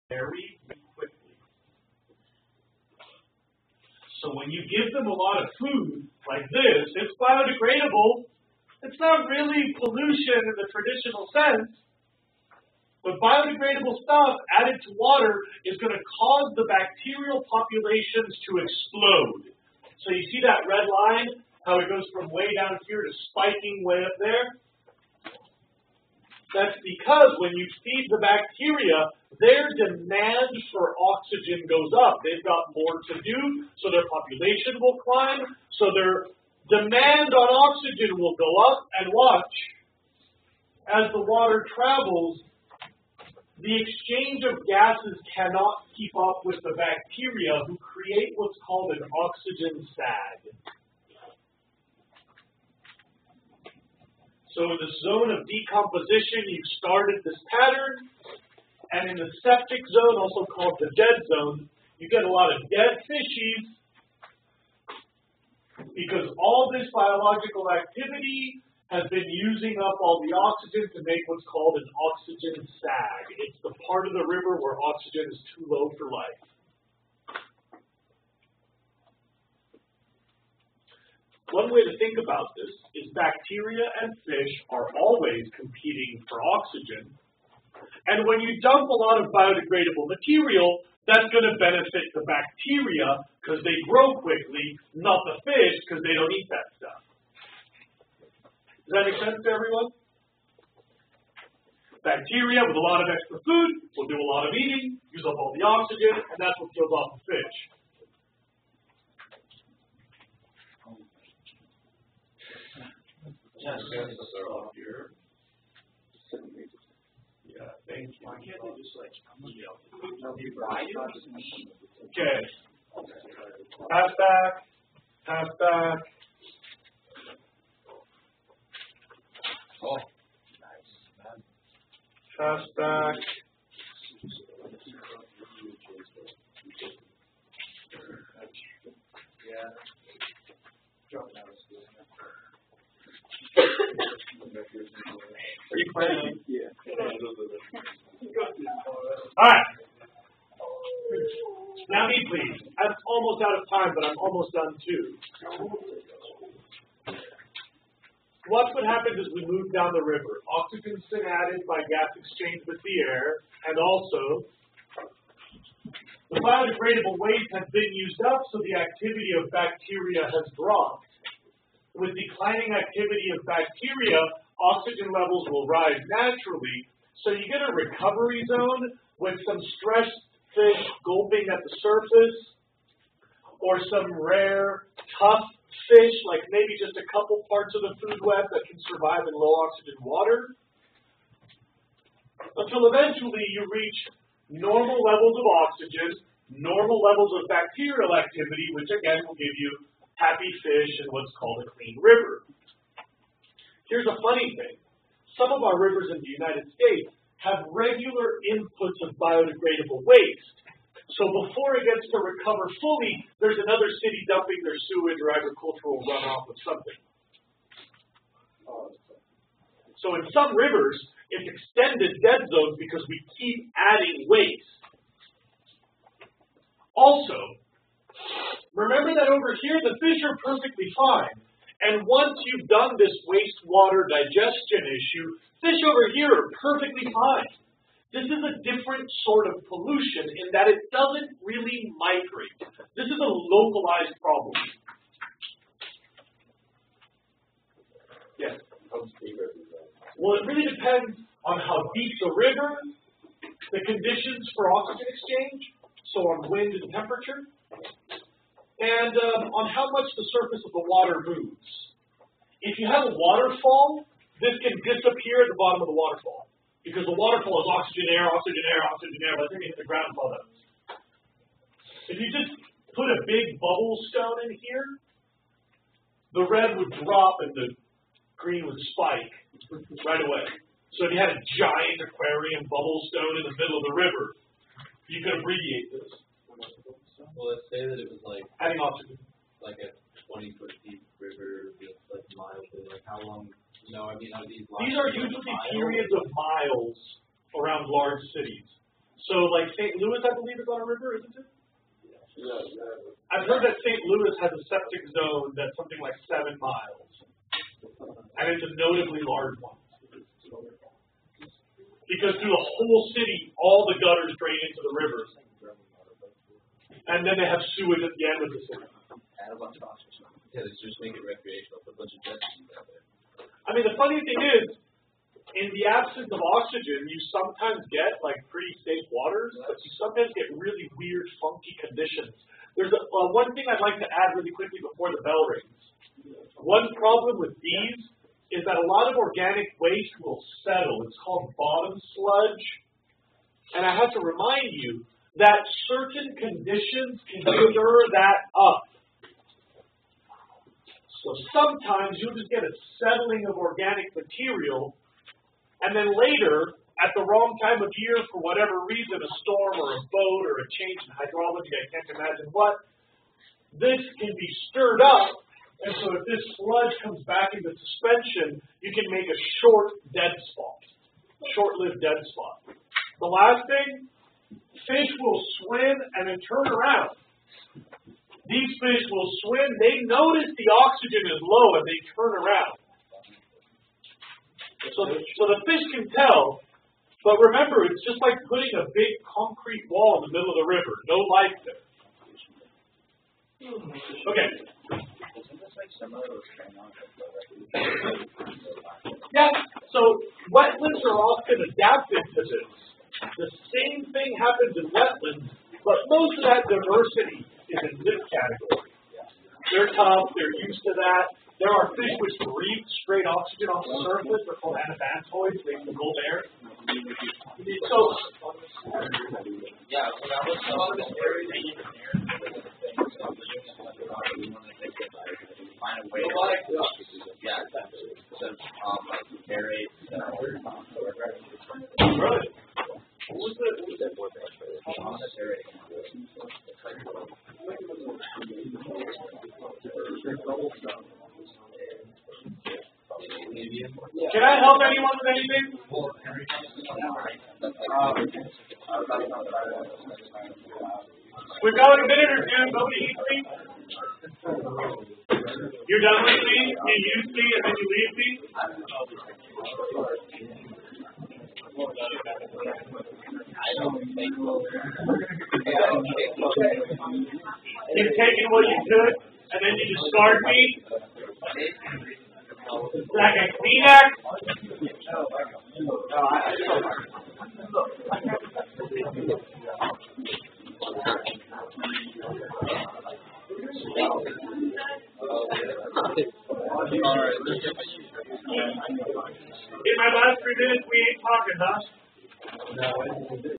very quickly. So when you give them a lot of food like this, it's biodegradable. It's not really pollution in the traditional sense, but biodegradable stuff added to water is going to cause the bacterial populations to explode. So you see that red line, how it goes from way down here to spiking way up there? That's because when you feed the bacteria, their demand for oxygen goes up. They've got more to do, so their population will climb, so their demand on oxygen will go up, and watch, as the water travels, the exchange of gases cannot keep up with the bacteria who create what's called an oxygen sag. So in the zone of decomposition, you've started this pattern, and in the septic zone, also called the dead zone, you get a lot of dead fishies because all this biological activity has been using up all the oxygen to make what's called an oxygen sag. It's the part of the river where oxygen is too low for life. One way to think about this is bacteria and fish are always competing for oxygen. And when you dump a lot of biodegradable material, that's going to benefit the bacteria because they grow quickly, not the fish because they don't eat that stuff. Does that make sense to everyone? Bacteria with a lot of extra food will do a lot of eating, use up all the oxygen, and that's what kills off the fish. Yes, off here. Yeah, thank you. Why can't they just like Okay. Pass back. Pass back. Oh, nice. Pass back. Yeah. Are you playing? Yeah. All right. Now me, please. I'm almost out of time, but I'm almost done too. Watch what happens as we move down the river. Oxygen's been added by gas exchange with the air, and also the biodegradable waste has been used up, so the activity of bacteria has dropped. With declining activity of bacteria, oxygen levels will rise naturally, so you get a recovery zone with some stressed fish gulping at the surface, or some rare, tough fish, like maybe just a couple parts of the food web that can survive in low oxygen water, until eventually you reach normal levels of oxygen, normal levels of bacterial activity, which again will give you happy fish and what's called a clean river. Here's a funny thing. Some of our rivers in the United States have regular inputs of biodegradable waste. So before it gets to recover fully, there's another city dumping their sewage or agricultural runoff with something. So in some rivers, it's extended dead zones because we keep adding waste. Also, remember that over here, the fish are perfectly fine. And once you've done this wastewater digestion issue, fish over here are perfectly fine. This is a different sort of pollution in that it doesn't really migrate. This is a localized problem. Yes? Well, it really depends on how deep the river, the conditions for oxygen exchange, so on wind and temperature, and on how much the surface of the water moves. If you have a waterfall, this can disappear at the bottom of the waterfall, because the waterfall is oxygen, air, oxygen, air, oxygen, air. By the time you hit the ground, it's all that. If you just put a big bubble stone in here, the red would drop and the green would spike right away. So if you had a giant aquarium bubble stone in the middle of the river, you could abbreviate this. Well, let's say that it was like adding oxygen, like a 20-foot deep river, with like miles. Like how long? No, I mean, are these? These are usually periods of miles around large cities. So like St. Louis, I believe, is on a river, isn't it? Yeah. I've heard that St. Louis has a septic zone that's something like 7 miles. And it's a notably large one. Because through the whole city, all the gutters drain into the rivers. And then they have sewage at the end of the city. Yeah, let's just make it recreational. Put a bunch of jet skis out there. I mean, the funny thing is, in the absence of oxygen, you sometimes get like pretty safe waters, but you sometimes get really weird, funky conditions. There's one thing I'd like to add really quickly before the bell rings. One problem with these is that a lot of organic waste will settle. It's called bottom sludge. And I have to remind you that certain conditions can stir that up. So sometimes you'll just get a settling of organic material, and then later, at the wrong time of year, for whatever reason, a storm or a boat or a change in hydrology, I can't imagine what, this can be stirred up. And so if this sludge comes back into suspension, you can make a short dead spot, short-lived dead spot. The last thing, fish will swim and then turn around. These fish will swim, they notice the oxygen is low and they turn around. So the fish can tell, but remember, it's just like putting a big concrete wall in the middle of the river. No life there. Okay. Yeah, so wetlands are often adapted to this. The same thing happens in wetlands, but most of that diversity is in this category. They're tough, they're used to that. There are fish which breathe straight oxygen off the surface. They're called anabantoids. They can go there. So, Yeah, when I was on this area, find a way to yeah, so narrate really? What was that? on this area. Can I help anyone with anything? We've got like a minute or two. Nobody eats me. You're done with me? You use me and then you leave me? You've taken what you could and then you discard me? Like a Kleenex? In my last 3 minutes, we ain't talking, huh?